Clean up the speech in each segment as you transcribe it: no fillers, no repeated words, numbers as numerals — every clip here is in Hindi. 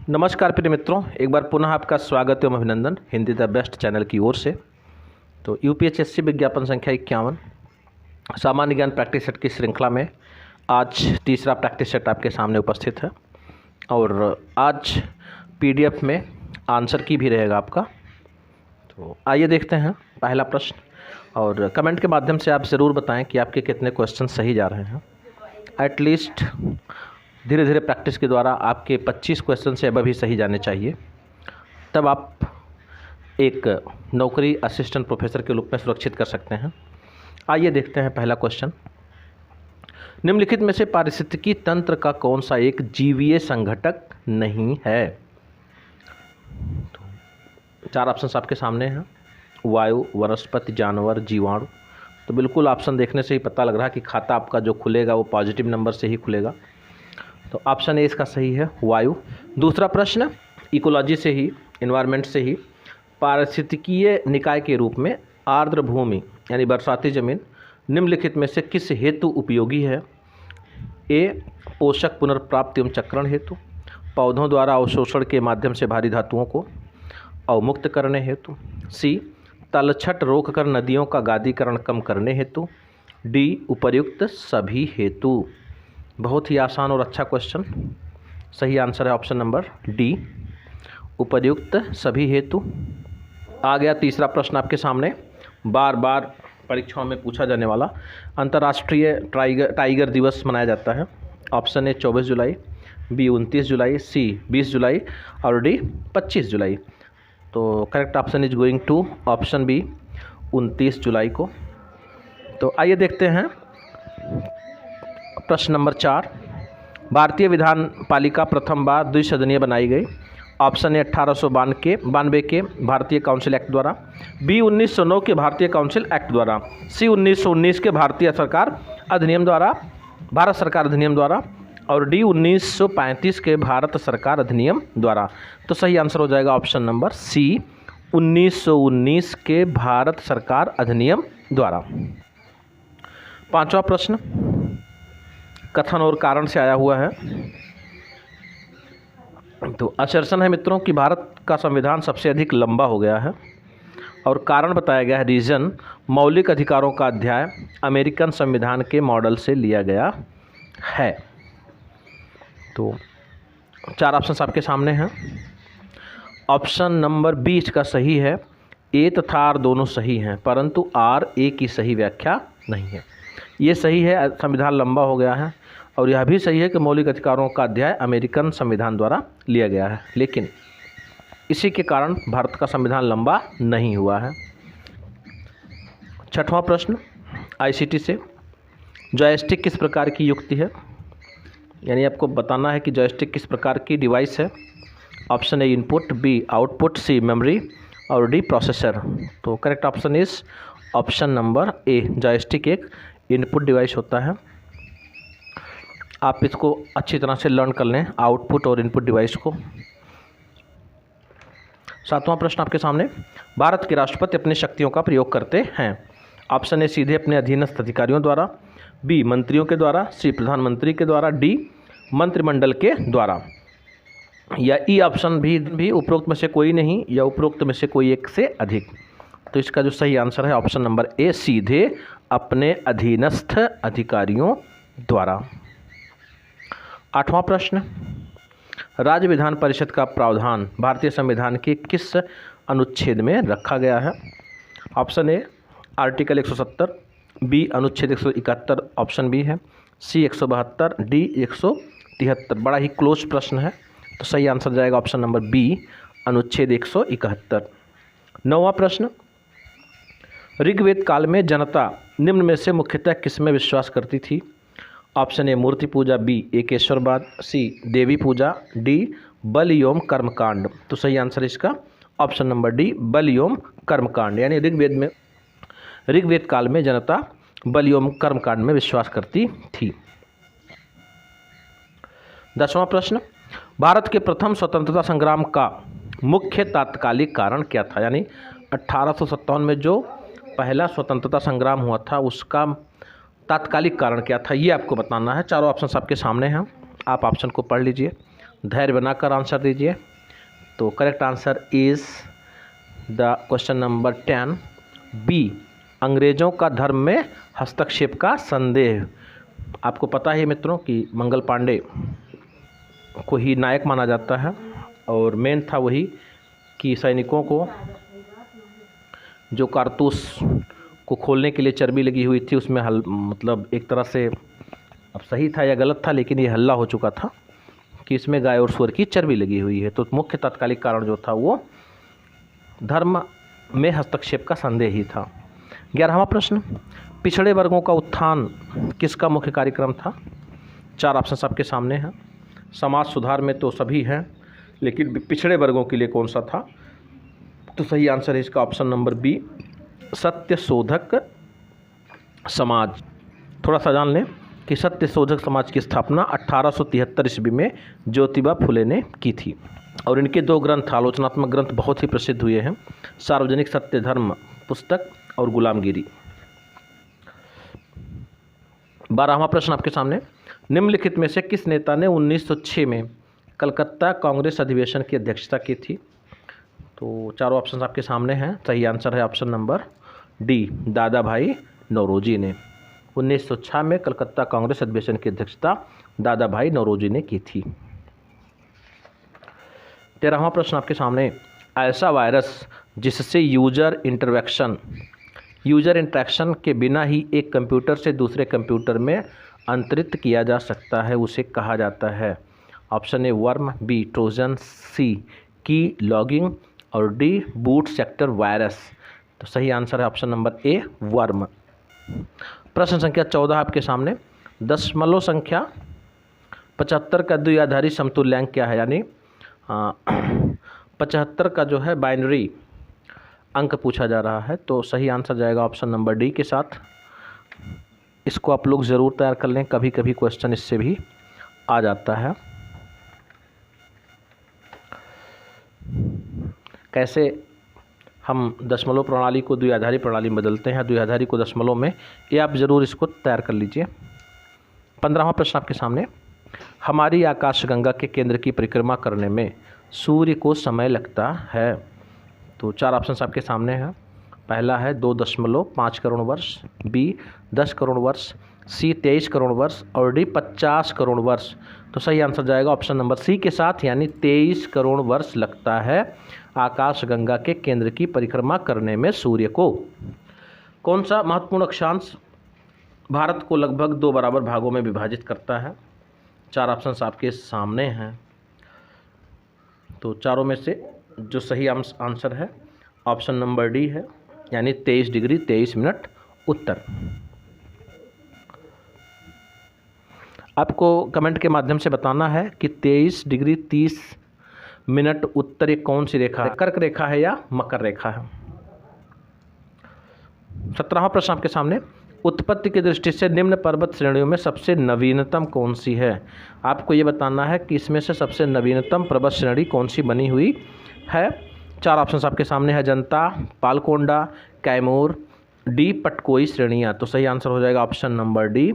नमस्कार प्रिय मित्रों, एक बार पुनः आपका स्वागत एवं अभिनंदन हिंदी द बेस्ट चैनल की ओर से। तो यूपीएससी विज्ञापन संख्या 51 सामान्य ज्ञान प्रैक्टिस सेट की श्रृंखला में आज तीसरा प्रैक्टिस सेट आपके सामने उपस्थित है और आज पीडीएफ में आंसर की भी रहेगा आपका। तो आइए देखते हैं पहला प्रश्न और कमेंट के माध्यम से आप ज़रूर बताएं कि आपके कितने क्वेश्चन सही जा रहे हैं। एटलीस्ट धीरे धीरे प्रैक्टिस के द्वारा आपके 25 क्वेश्चन से अबव ही सही जाने चाहिए, तब आप एक नौकरी असिस्टेंट प्रोफेसर के रूप में सुरक्षित कर सकते हैं। आइए देखते हैं पहला क्वेश्चन। निम्नलिखित में से पारिस्थितिकी तंत्र का कौन सा एक जीवीय संघटक नहीं है? तो 4 ऑप्शंस आपके सामने हैं। वायु, वनस्पति, जानवर, जीवाणु। तो बिल्कुल ऑप्शन देखने से ही पता लग रहा है कि खाता आपका जो खुलेगा वो पॉजिटिव नंबर से ही खुलेगा। तो ऑप्शन ए इसका सही है, वायु। दूसरा प्रश्न, इकोलॉजी से ही, एनवायरनमेंट से ही, पारिस्थितिकीय निकाय के रूप में आर्द्र भूमि यानी बरसाती जमीन निम्नलिखित में से किस हेतु उपयोगी है? ए पोषक पुनर्प्राप्ति एवं चक्रण हेतु, पौधों द्वारा अवशोषण के माध्यम से भारी धातुओं को अवमुक्त करने हेतु, सी तलछट रोककर नदियों का गादीकरण कम करने हेतु, डी उपर्युक्त सभी हेतु। बहुत ही आसान और अच्छा क्वेश्चन। सही आंसर है ऑप्शन नंबर डी, उपर्युक्त सभी हेतु। आ गया तीसरा प्रश्न आपके सामने, बार बार परीक्षाओं में पूछा जाने वाला। अंतर्राष्ट्रीय टाइगर दिवस मनाया जाता है। ऑप्शन ए 24 जुलाई, बी 29 जुलाई, सी 20 जुलाई और डी 25 जुलाई। तो correct option is going to option B 29 July को। तो आइए देखते हैं प्रश्न नंबर 4। भारतीय विधान पालिका प्रथम बार द्विसदनीय बनाई गई। ऑप्शन ए 1892 के भारतीय काउंसिल एक्ट द्वारा, बी 1909 के भारतीय काउंसिल एक्ट द्वारा, सी 1919 के भारत सरकार अधिनियम द्वारा और डी 1935 के भारत सरकार अधिनियम द्वारा। तो सही आंसर हो जाएगा ऑप्शन नंबर सी 1919 के भारत सरकार अधिनियम द्वारा। पांचवा प्रश्न कथन और कारण से आया हुआ है। तो असर्शन है मित्रों कि भारत का संविधान सबसे अधिक लंबा हो गया है और कारण बताया गया है रीजन मौलिक अधिकारों का अध्याय अमेरिकन संविधान के मॉडल से लिया गया है। तो 4 ऑप्शन आपके सामने हैं। ऑप्शन नंबर 20 का सही है। ए तथा आर दोनों सही हैं, परंतु आर ए की सही व्याख्या नहीं है। ये सही है, संविधान लंबा हो गया है, और यह भी सही है कि मौलिक अधिकारों का अध्याय अमेरिकन संविधान द्वारा लिया गया है, लेकिन इसी के कारण भारत का संविधान लंबा नहीं हुआ है। छठवां प्रश्न आईसीटी से, जॉयस्टिक किस प्रकार की युक्ति है? यानी आपको बताना है कि जॉयस्टिक किस प्रकार की डिवाइस है। Option A input, B output, C memory और डी प्रोसेसर। तो correct option is option number A, joystick एक इनपुट डिवाइस होता है। आप इसको अच्छी तरह से लर्न कर लें, आउटपुट और इनपुट डिवाइस को। 7वां प्रश्न आपके सामने, भारत के राष्ट्रपति अपनी शक्तियों का प्रयोग करते हैं। ऑप्शन ए सीधे अपने अधीनस्थ अधिकारियों द्वारा, बी मंत्रियों के द्वारा, सी प्रधानमंत्री के द्वारा, डी मंत्रिमंडल के द्वारा, या ई ऑप्शन भी उपरोक्त में से कोई नहीं या उपरोक्त में से कोई एक से अधिक। तो इसका जो सही आंसर है ऑप्शन नंबर ए, सीधे अपने अधीनस्थ अधिकारियों द्वारा। 8वां प्रश्न, राज्य विधान परिषद का प्रावधान भारतीय संविधान के किस अनुच्छेद में रखा गया है? ऑप्शन ए आर्टिकल 170, बी अनुच्छेद 171 ऑप्शन बी है, सी 172, डी 173। बड़ा ही क्लोज प्रश्न है, तो सही आंसर जाएगा ऑप्शन नंबर बी अनुच्छेद 171। 9वां प्रश्न, ऋग्वेद काल में जनता निम्न में से मुख्यतः किस में विश्वास करती थी? ऑप्शन ए मूर्ति पूजा, बी एकेश्वरवाद, सी देवी पूजा, डी बल एवं कर्मकांड। तो सही आंसर इसका ऑप्शन नंबर डी, बल एवं कर्मकांड। यानी ऋग्वेद काल में जनता बल एवं कर्मकांड में विश्वास करती थी। 10वां प्रश्न, भारत के प्रथम स्वतंत्रता संग्राम का मुख्य तात्कालिक कारण क्या था? यानी 1857 में जो पहला स्वतंत्रता संग्राम हुआ था उसका तात्कालिक कारण क्या था, ये आपको बताना है। चारों ऑप्शन आपके सामने हैं, आप ऑप्शन को पढ़ लीजिए। धैर्य बनाकर आंसर दीजिए। तो correct answer is the question number 10 B, अंग्रेजों का धर्म में हस्तक्षेप का संदेह। आपको पता है मित्रों कि मंगल पांडे को ही नायक माना जाता है और मेन था वही कि सैनिकों को जो कारतूस को खोलने के लिए चर्बी लगी हुई थी उसमें मतलब एक तरह से, अब सही था या गलत था, लेकिन ये हल्ला हो चुका था कि इसमें गाय और सूअर की चर्बी लगी हुई है। तो मुख्य तात्कालिक कारण जो था वो धर्म में हस्तक्षेप का संदेह ही था। 11वां प्रश्न, पिछड़े वर्गों का उत्थान किसका मुख्य कार्यक्रम था? 4 ऑप्शन आपके सामने हैं। समाज सुधार में तो सभी हैं, लेकिन पिछड़े वर्गों के लिए कौन सा था? तो सही आंसर है इसका ऑप्शन नंबर बी, सत्य शोधक समाज। थोड़ा सा जान लें कि सत्य शोधक समाज की स्थापना 1873 ईस्वी में ज्योतिबा फुले ने की थी और इनके 2 ग्रंथ, आलोचनात्मक ग्रंथ बहुत ही प्रसिद्ध हुए हैं, सार्वजनिक सत्य धर्म पुस्तक और गुलामगिरी। 12वां प्रश्न आपके सामने, निम्नलिखित में से किस नेता ने 1906 में कलकत्ता कांग्रेस अधिवेशन की अध्यक्षता की थी? तो चारों ऑप्शन आपके सामने हैं। सही आंसर है ऑप्शन नंबर डी, दादा भाई नौरोजी ने। 1906 में कलकत्ता कांग्रेस अधिवेशन की अध्यक्षता दादा भाई नौरोजी ने की थी। 13वां प्रश्न आपके सामने, ऐसा वायरस जिससे यूजर इंटरेक्शन के बिना ही एक कंप्यूटर से दूसरे कंप्यूटर में अंतरित किया जा सकता है उसे कहा जाता है? Option A worm, B trojan, C key logging और डी बूट सेक्टर वायरस। तो सही आंसर है ऑप्शन नंबर ए वर्म। प्रश्न संख्या 14 आपके सामने, दशमलव संख्या 75 का द्विआधारी समतुल्यांक क्या है? यानी 75 का जो है बाइनरी अंक पूछा जा रहा है। तो सही आंसर जाएगा ऑप्शन नंबर डी के साथ। इसको आप लोग ज़रूर तैयार कर लें, कभी कभी क्वेश्चन इससे भी आ जाता है। कैसे हम दशमलव प्रणाली को द्विआधारी प्रणाली में बदलते हैं, द्विआधारी को दशमलव में, ये आप ज़रूर इसको तैयार कर लीजिए। 15वां प्रश्न आपके सामने, हमारी आकाशगंगा के केंद्र की परिक्रमा करने में सूर्य को समय लगता है। तो 4 ऑप्शन आपके सामने हैं। पहला है 2.5 करोड़ वर्ष, बी 10 करोड़ वर्ष, सी 23 करोड़ वर्ष और डी 50 करोड़ वर्ष। तो सही आंसर जाएगा ऑप्शन नंबर सी के साथ, यानी 23 करोड़ वर्ष लगता है आकाशगंगा के केंद्र की परिक्रमा करने में सूर्य को। कौन सा महत्वपूर्ण अक्षांश भारत को लगभग 2 बराबर भागों में विभाजित करता है? 4 ऑप्शन आपके सामने हैं। तो चारों में से जो सही आंसर है ऑप्शन नंबर डी है, यानी 23 डिग्री 23 मिनट उत्तर। आपको कमेंट के माध्यम से बताना है कि 23 डिग्री 30 मिनट उत्तर एक कौन सी रेखा है, कर्क रेखा है या मकर रेखा है। 17वां प्रश्न आपके सामने, उत्पत्ति की दृष्टि से निम्न पर्वत श्रेणियों में सबसे नवीनतम कौन सी है? आपको ये बताना है कि इसमें से सबसे नवीनतम पर्वत श्रेणी कौन सी बनी हुई है। 4 ऑप्शन आपके सामने है, जनता, पालकोंडा, कैमूर, डी पटकोई श्रेणियाँ। तो सही आंसर हो जाएगा ऑप्शन नंबर डी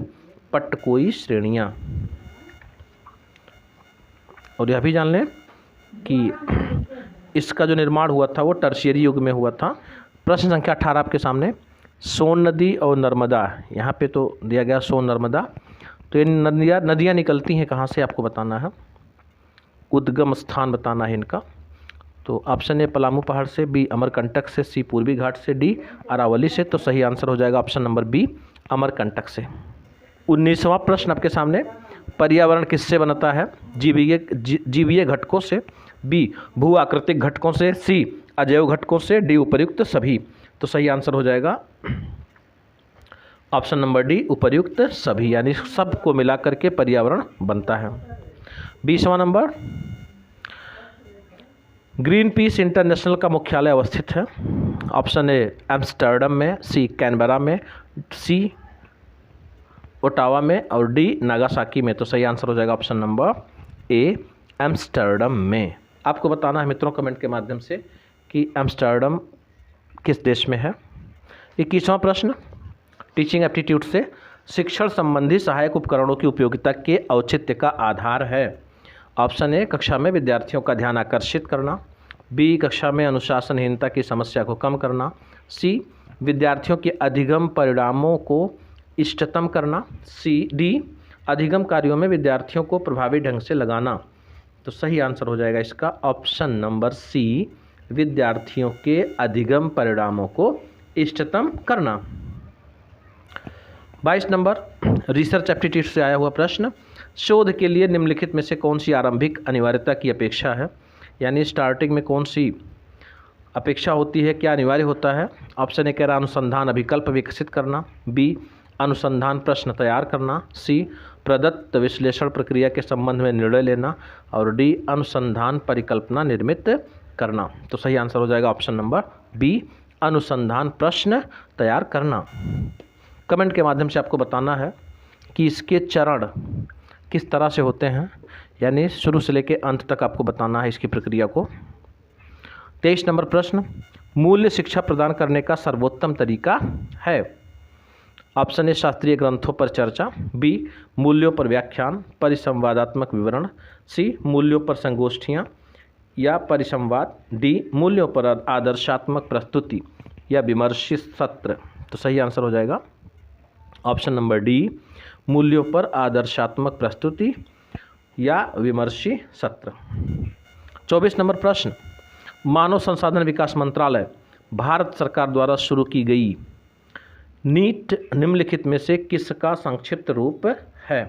पटकोई श्रेणियाँ। और यह भी जान लें कि इसका जो निर्माण हुआ था वो टर्शियरी युग में हुआ था। प्रश्न संख्या 18 आपके सामने, सोन नदी और नर्मदा, यहाँ पे तो दिया गया सोन नर्मदा, तो ये नदियाँ निकलती हैं कहाँ से आपको बताना है, उद्गम स्थान बताना है इनका। तो ऑप्शन ए पलामू पहाड़ से, बी अमरकंटक से, सी पूर्वी घाट से, डी अरावली से। तो सही आंसर हो जाएगा ऑप्शन नंबर बी अमरकंटक से। 19वां प्रश्न आपके सामने, पर्यावरण किससे बनता है? जीवीय घटकों से, बी भू आकृतिक घटकों से, सी अजैव घटकों से, डी उपर्युक्त सभी। तो सही आंसर हो जाएगा ऑप्शन नंबर डी उपर्युक्त सभी, यानी सब को मिलाकर के पर्यावरण बनता है। 20वां नंबर, ग्रीन पीस इंटरनेशनल का मुख्यालय अवस्थित है। ऑप्शन ए एम्स्टर्डम में, सी कैनबरा में, सी ओटावा में और डी नागासाकी में। तो सही आंसर हो जाएगा ऑप्शन नंबर ए एम्स्टर्डम में। आपको बताना है मित्रों कमेंट के माध्यम से कि एम्स्टर्डम किस देश में है। 21वां प्रश्न, टीचिंग एप्टीट्यूड से शिक्षण संबंधी सहायक उपकरणों की उपयोगिता के औचित्य का आधार है। ऑप्शन ए कक्षा में विद्यार्थियों का ध्यान आकर्षित करना, बी कक्षा में अनुशासनहीनता की समस्या को कम करना, सी विद्यार्थियों के अधिगम परिणामों को इष्टतम करना, डी अधिगम कार्यों में विद्यार्थियों को प्रभावी ढंग से लगाना। तो सही आंसर हो जाएगा इसका ऑप्शन नंबर सी, विद्यार्थियों के अधिगम परिणामों को इष्टतम करना। 22 नंबर रिसर्च एप्टीट्यूड से आया हुआ प्रश्न, शोध के लिए निम्नलिखित में से कौन सी आरंभिक अनिवार्यता की अपेक्षा है, यानी स्टार्टिंग में कौन सी अपेक्षा होती है, क्या अनिवार्य होता है। ऑप्शन ए कह रहा अनुसंधान अभिकल्प विकसित करना, बी अनुसंधान प्रश्न तैयार करना, सी प्रदत्त विश्लेषण प्रक्रिया के संबंध में निर्णय लेना, और डी अनुसंधान परिकल्पना निर्मित करना। तो सही आंसर हो जाएगा ऑप्शन नंबर बी, अनुसंधान प्रश्न तैयार करना। कमेंट के माध्यम से आपको बताना है कि इसके चरण किस तरह से होते हैं, यानी शुरू से लेकर अंत तक आपको बताना है इसकी प्रक्रिया को। 23 नंबर प्रश्न, मूल्य शिक्षा प्रदान करने का सर्वोत्तम तरीका है। ऑप्शन ए शास्त्रीय ग्रंथों पर चर्चा, बी मूल्यों पर व्याख्यान परिसंवादात्मक विवरण, सी मूल्यों पर संगोष्ठियाँ या परिसंवाद, डी मूल्यों पर आदर्शात्मक प्रस्तुति या विमर्शी सत्र। तो सही आंसर हो जाएगा ऑप्शन नंबर डी, मूल्यों पर आदर्शात्मक प्रस्तुति या विमर्शी सत्र। 24 नंबर प्रश्न, मानव संसाधन विकास मंत्रालय भारत सरकार द्वारा शुरू की गई नीट निम्नलिखित में से किसका संक्षिप्त रूप है।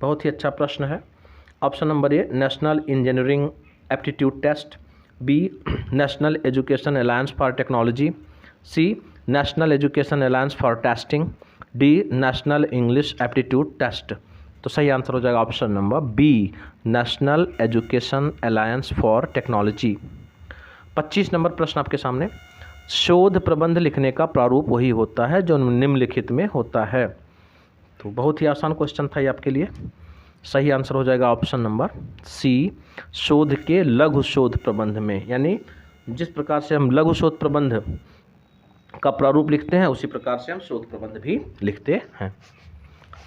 बहुत ही अच्छा प्रश्न है। Option number A national engineering aptitude test, B national education alliance for technology, C national education alliance for testing, D national English aptitude test. तो सही आंसर हो जाएगा option number B, national education alliance for technology. 25 नंबर प्रश्न आपके सामने, शोध प्रबंध लिखने का प्रारूप वही होता है जो निम्नलिखित में होता है। तो बहुत ही आसान क्वेश्चन था ये आपके लिए। सही आंसर हो जाएगा ऑप्शन नंबर सी, शोध के लघु शोध प्रबंध में, यानी जिस प्रकार से हम लघु शोध प्रबंध का प्रारूप लिखते हैं उसी प्रकार से हम शोध प्रबंध भी लिखते हैं।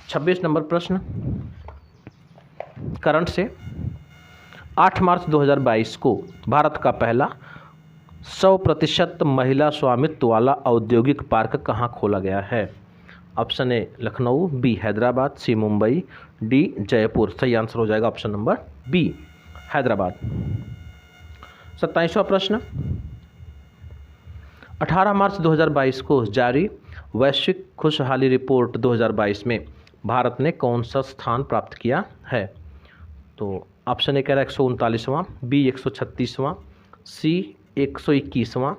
26 नंबर प्रश्न करंट से, 8 मार्च 2022 को भारत का पहला 100% महिला स्वामित्व वाला औद्योगिक पार्क कहाँ खोला गया है। Option A Lucknow, B Hyderabad, C Mumbai, D Jaipur. सही आंसर हो जाएगा ऑप्शन नंबर बी, हैदराबाद। 27वां प्रश्न, 18 मार्च 2022 को जारी वैश्विक खुशहाली रिपोर्ट 2022 में भारत ने कौन सा स्थान प्राप्त किया है। तो ऑप्शन ए कह रहा है 139वां, बी 136वां, सी 121वां,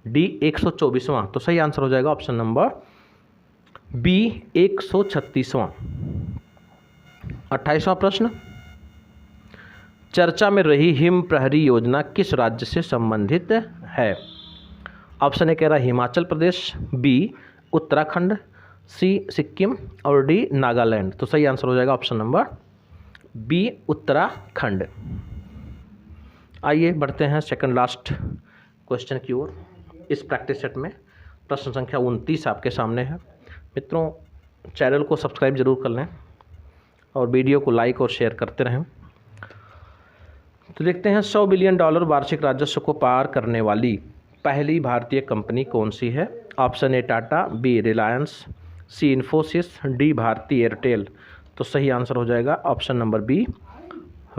डी 124वां। तो सही आंसर हो जाएगा ऑप्शन नंबर बी 136वां। 28वां प्रश्न, चर्चा में रही हिम प्रहरी योजना किस राज्य से संबंधित है। ऑप्शन ए कह रहा है हिमाचल प्रदेश, बी उत्तराखंड, सी सिक्किम और डी नागालैंड। तो सही आंसर हो जाएगा ऑप्शन नंबर बी उत्तराखंड। आइए बढ़ते हैं सेकंड लास्ट क्वेश्चन की ओर। इस प्रैक्टिस सेट में प्रश्न संख्या 29 आपके सामने है। मित्रों, चैनल को सब्सक्राइब जरूर कर लें और वीडियो को लाइक और शेयर करते रहें। तो देखते हैं, $100 बिलियन वार्षिक राजस्व को पार करने वाली पहली भारतीय कंपनी कौन सी है। Option A Tata, B Reliance, C Infosys, D Bharti Airtel. तो सही आंसर हो जाएगा ऑप्शन नंबर बी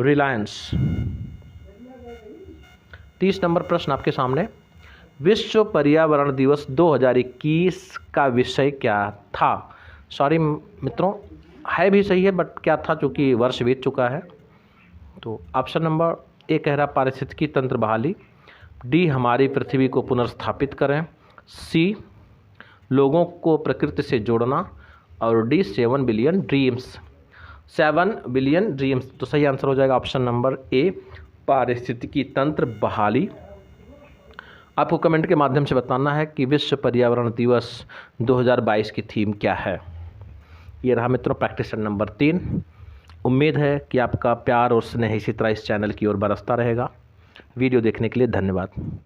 रिलायंस। 30 नंबर प्रश्न आपके सामने, विश्व पर्यावरण दिवस 2021 का विषय क्या था। सॉरी मित्रों, है भी सही है बट क्या था, चूँकि वर्ष बीत चुका है। तो ऑप्शन नंबर ए कह रहा पारिस्थितिकी तंत्र बहाली, डी हमारी पृथ्वी को पुनर्स्थापित करें, सी लोगों को प्रकृति से जोड़ना, और D 7 billion dreams. 7 billion dreams. तो सही आंसर हो जाएगा ऑप्शन नंबर ए पारिस्थितिकी तंत्र बहाली। आपको कमेंट के माध्यम से बताना है कि विश्व पर्यावरण दिवस 2022 की थीम क्या है। ये रहा मित्रों प्रैक्टिस सेट नंबर 3। उम्मीद है कि आपका प्यार और स्नेह इसी तरह इस चैनल की ओर बरसता रहेगा। वीडियो देखने के लिए धन्यवाद।